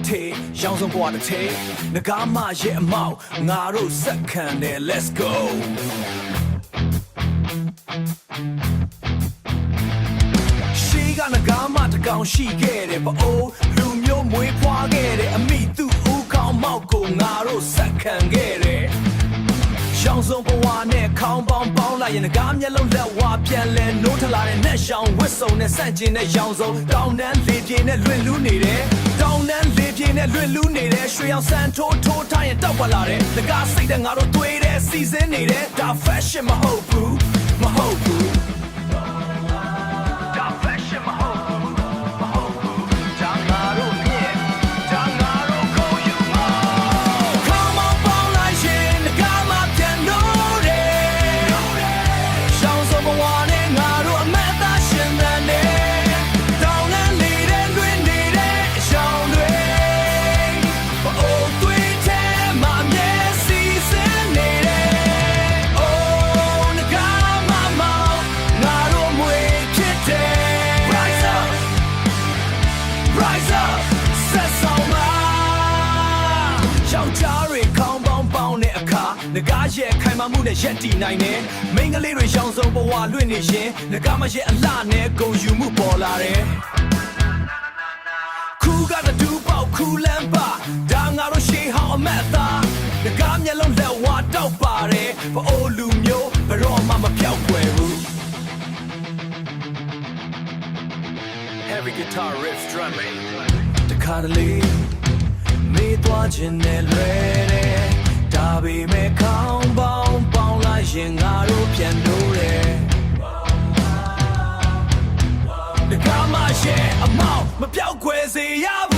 ထေရောင်စုံဘဝတစ်ထေငကားမရဲ့အမောက်ငါတို့စက္ကန့်နဲ့ let's goရှိကငကားမတကောင်ရှိခဲ့တယ်ပအိုးလူမျိုးမွေးဖွားခဲ့တယ်အမိသူ့ဦးခေါင်းမောက်ကိုငါတို့စက္ကန့်ခဲ့တယ်ရောင်စုံဘဝနဲ့ခေါင်းပေါင်းပေါင်းလိုက်ရင်ငကားမျက်လုံးလက်ဝါပြန်လဲနိုးထလာတဲ့နဲ့ရှောင်ဝစ်စုံနဲ့ဆန့်ကျင်တဲ့ရောင်စုံတောင်းတန်းလေပြင်းနဲ့လွင့်လူးနေတယ်တောင်းတန်းလေပြင်းနဲ့လွင့်လူးနေတယ်ရွှေရောင်စံထိုးထားရင်တောက်ပါလာတယ်ငကားစိတ်တဲ့ငါတို့သွေးတဲ့စီစဉ်နေတယ်ဒါ fashion မဟုတ်ဘူးမဟုတ်ဘူးငကားရဲ့ခိုင်မာမှုနဲ့ရက်တည်နိုင်တယ်မိန်းကလေးတွေရောင်စုံဘဝလွင့်နေရင်ငကားမရဲ့အလှနဲ့ဂုံယူမှုပေါ်လာတယ်ခူကတတူပေါက်ခူလမ်းပါဒါငါတို့ရှေးဟောင်းအမတ်သားငကားမျက်လုံးလက်ဝါတောက်ပါတယ်ဘအိုးလူမျိုးဘရောမှမပြောက်ွယ်ဘူး Heavy guitar riffs drumming တခါတလေမေးသွားခြင်းနဲ့လွယ်တယ်ဒါပေမဲ့ခေါင်းပေါင်းလိုက်ရင်ငါတို့ပြန်လို့တယ်ငကားမရဲ့အမောက်မပြောက်ခွဲစေရဘူး